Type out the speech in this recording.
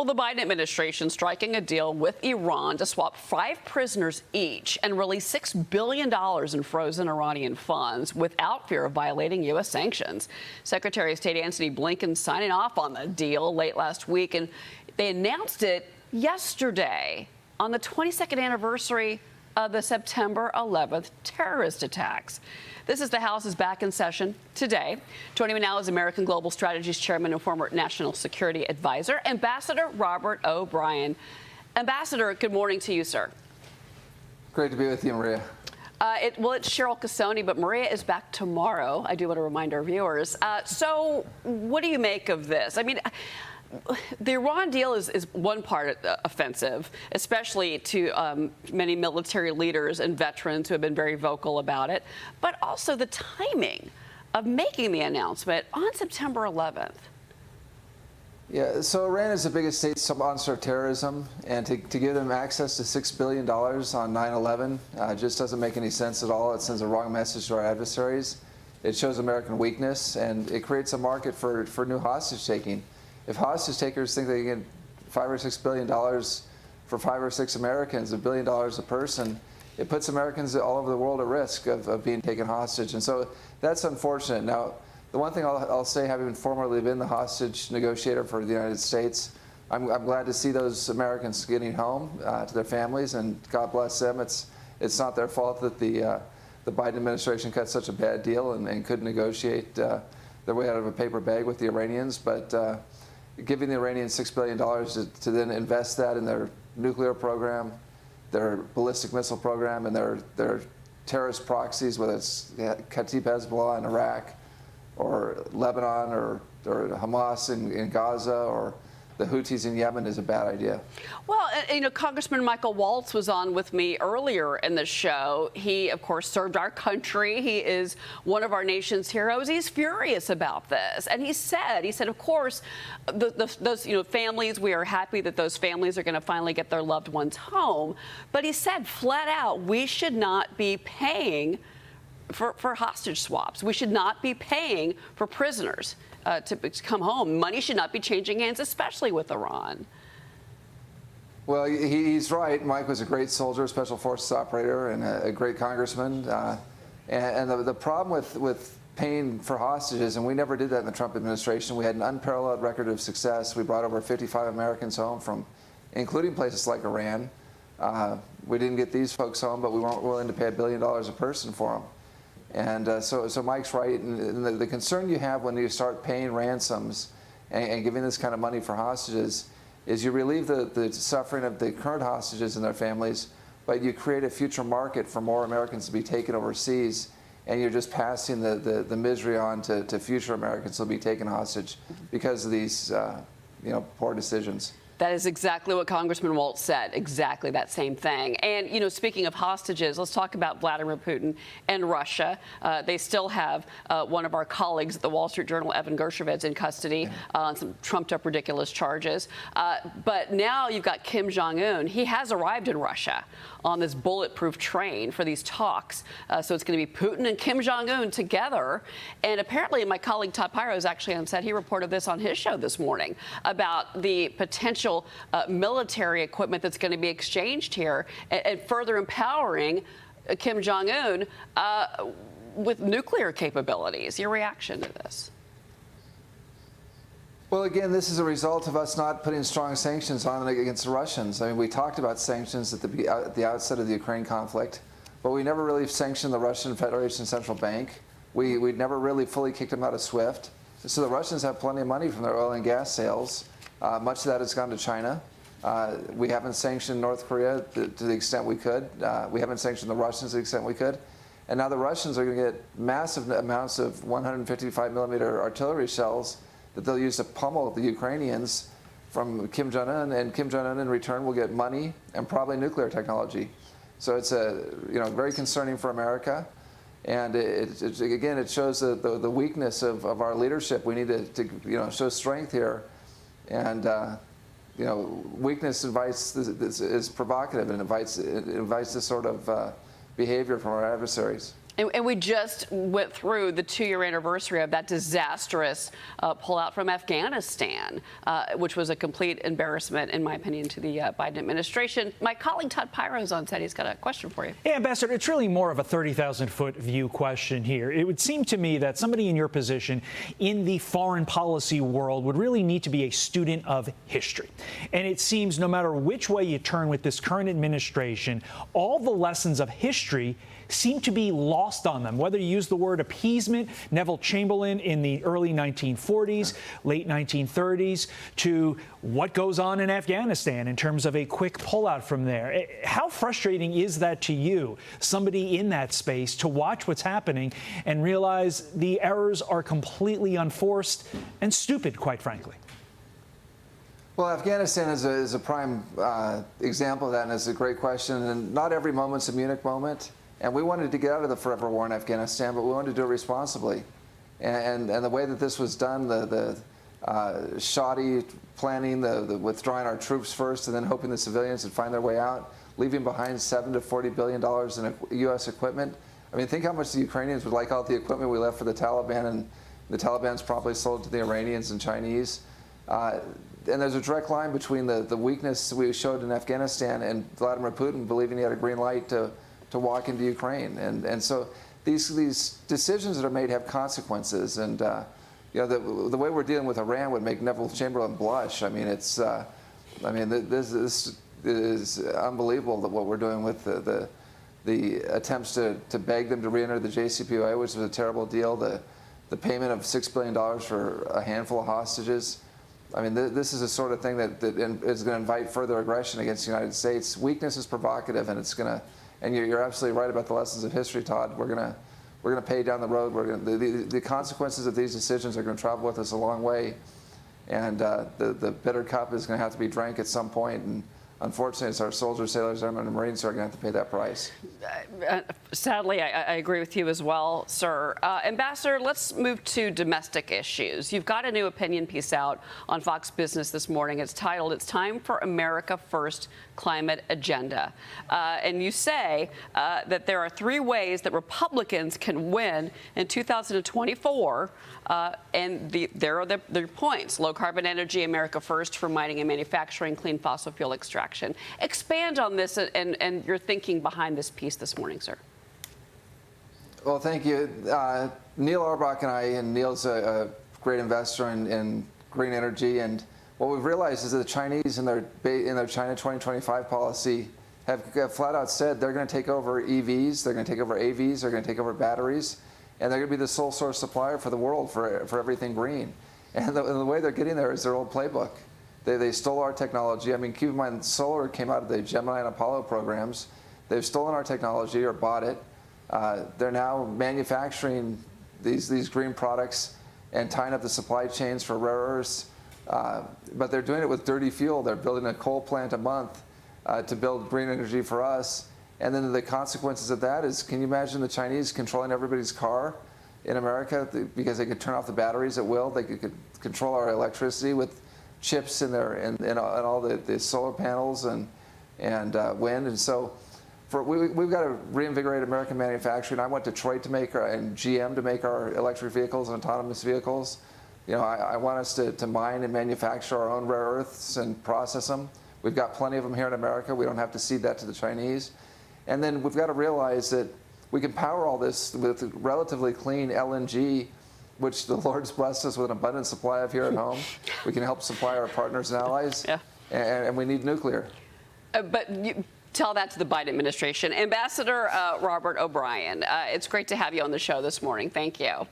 Well, the Biden administration striking a deal with Iran to swap 5 prisoners each and release $6 billion in frozen Iranian funds without fear of violating U.S. sanctions. Secretary of State Antony Blinken signing off on the deal late last week, and they announced it yesterday on the 22nd anniversary of the September 11th terrorist attacks. This is the House is back in session today. Joining me now is American Global Strategies Chairman and former National Security Advisor, Ambassador Robert O'Brien. Ambassador, good morning to you, sir. Great to be with you, Maria. Well, it's Cheryl Casoni, but Maria is back tomorrow. I do want to remind our viewers. So what do you make of this? I mean, the Iran deal is one part offensive, especially to many military leaders and veterans who have been very vocal about it, but also the timing of making the announcement on September 11th. Yeah, so Iran is the biggest state sponsor of terrorism, and to give them access to $6 billion on 9/11 just doesn't make any sense at all. It sends a wrong message to our adversaries. It shows American weakness, and it creates a market for new hostage taking. If hostage takers think they can get $5 or $6 billion for 5 or 6 Americans, $1 billion a person, it puts Americans all over the world at risk of being taken hostage. And so that's unfortunate. Now, the one thing I'll say, having formerly been the hostage negotiator for the United States, I'm glad to see those Americans getting home to their families, and God bless them. It's not their fault that the Biden administration cut such a bad deal and couldn't negotiate their way out of a paper bag with the Iranians, but giving the Iranians $6 billion to then invest that in their nuclear program, their ballistic missile program, and their terrorist proxies, whether it's Kataib Hezbollah in Iraq, or Lebanon, or Hamas in Gaza, or the Houthis in Yemen, is a bad idea. Well, you know, Congressman Michael Waltz was on with me earlier in the show. He, of course, served our country. He is one of our nation's heroes. He's furious about this. And he said, of course, those families, we are happy that those families are going to finally get their loved ones home. But he said flat out, we should not be paying for hostage swaps. We should not be paying for prisoners to come home. Money should not be changing hands, especially with Iran. Well, he's right. Mike was a great soldier, special forces operator, and a great congressman. And the problem with paying for hostages, and we never did that in the Trump administration. We had an unparalleled record of success. We brought over 55 Americans home from, including places like Iran. We didn't get these folks home, but we weren't willing to pay $1 billion a person for them. And so Mike's right. And the concern you have when you start paying ransoms and giving this kind of money for hostages is you relieve the suffering of the current hostages and their families, but you create a future market for more Americans to be taken overseas, and you're just passing the misery on to future Americans who will be taken hostage because of these poor decisions. That is exactly what Congressman Waltz said, exactly that same thing. And, speaking of hostages, let's talk about Vladimir Putin and Russia. They still have one of our colleagues at the Wall Street Journal, Evan Gershkovich, in custody on some trumped-up ridiculous charges. But now you've got Kim Jong-un. He has arrived in Russia on this bulletproof train for these talks. So it's going to be Putin and Kim Jong-un together. And apparently my colleague Todd Pyro is actually on set. He reported this on his show this morning about the potential military equipment that's going to be exchanged here and further empowering Kim Jong-un with nuclear capabilities. Your reaction to this? Well, again, this is a result of us not putting strong sanctions on against the Russians. I mean, we talked about sanctions at the outset of the Ukraine conflict, but we never really sanctioned the Russian Federation Central Bank. We never really fully kicked them out of SWIFT. So the Russians have plenty of money from their oil and gas sales. Much of that has gone to China. We haven't sanctioned North Korea to the extent we could. We haven't sanctioned the Russians to the extent we could. And now the Russians are going to get massive amounts of 155mm artillery shells that they'll use to pummel the Ukrainians from Kim Jong-un, and Kim Jong-un in return will get money and probably nuclear technology. So it's very concerning for America. And again, it shows the weakness of our leadership. We need to show strength here. And weakness is provocative and invites this sort of behavior from our adversaries. And we just went through the 2-year anniversary of that disastrous pullout from Afghanistan, which was a complete embarrassment, in my opinion, to the Biden administration. My colleague Todd Pyro's on set. He's got a question for you. Yeah, Ambassador, it's really more of a 30,000-foot view question here. It would seem to me that somebody in your position in the foreign policy world would really need to be a student of history. And it seems no matter which way you turn with this current administration, all the lessons of history seem to be lost on them. Whether you use the word appeasement, Neville Chamberlain in the early 1940s, late 1930s, to what goes on in Afghanistan in terms of a quick pullout from there. How frustrating is that to you, somebody in that space, to watch what's happening and realize the errors are completely unforced and stupid, quite frankly? Well, Afghanistan is a prime example of that, and it's a great question. And not every moment's a Munich moment. And we wanted to get out of the forever war in Afghanistan, but we wanted to do it responsibly. And the way that this was done, the shoddy planning, the withdrawing our troops first and then hoping the civilians would find their way out, leaving behind $7 to $40 billion in U.S. equipment. I mean, think how much the Ukrainians would like all the equipment we left for the Taliban, and the Taliban's probably sold to the Iranians and Chinese. And there's a direct line between the weakness we showed in Afghanistan and Vladimir Putin believing he had a green light to walk into Ukraine. And so these decisions that are made have consequences. And you know, the way we're dealing with Iran would make Neville Chamberlain blush. I mean, it's this is unbelievable that what we're doing with the attempts to beg them to re-enter the JCPOA, which was a terrible deal. The payment of $6 billion for a handful of hostages. I mean, this is the sort of thing that is going to invite further aggression against the United States. Weakness is provocative, and it's going to. And you're absolutely right about the lessons of history, Todd. We're gonna pay down the road. The consequences of these decisions are going to travel with us a long way, and the bitter cup is going to have to be drank at some point. And unfortunately, it's our soldiers, sailors, airmen, and Marines who are going to have to pay that price. Sadly, I agree with you as well, sir. Ambassador, let's move to domestic issues. You've got a new opinion piece out on Fox Business this morning. It's titled, "It's Time for America First Climate Agenda." And you say that there are 3 ways that Republicans can win in 2024. And there are their points. Low carbon energy, America first for mining and manufacturing, clean fossil fuel extraction. Expand on this and your thinking behind this piece this morning, sir. Well, thank you. Neil Auerbach and Neil's a great investor in green energy. And what we've realized is that the Chinese in their China 2025 policy have flat out said they're going to take over EVs, they're going to take over AVs, they're going to take over batteries. And they're going to be the sole source supplier for the world for everything green. And the way they're getting there is their old playbook. They stole our technology. I mean, keep in mind, solar came out of the Gemini and Apollo programs. They've stolen our technology or bought it. They're now manufacturing these green products and tying up the supply chains for rare earths. But they're doing it with dirty fuel. They're building a coal plant a month to build green energy for us. And then the consequences of that is, can you imagine the Chinese controlling everybody's car in America because they could turn off the batteries at will? They could control our electricity with chips in there and all the solar panels and wind. And so we've got to reinvigorate American manufacturing. I want Detroit to make and GM to make our electric vehicles and autonomous vehicles. You know, I want us to mine and manufacture our own rare earths and process them. We've got plenty of them here in America. We don't have to cede that to the Chinese. And then we've got to realize that we can power all this with relatively clean LNG, which the Lord's blessed us with an abundant supply of here at home. We can help supply our partners and allies, yeah. And we need nuclear. But you tell that to the Biden administration. Ambassador Robert O'Brien, it's great to have you on the show this morning. Thank you.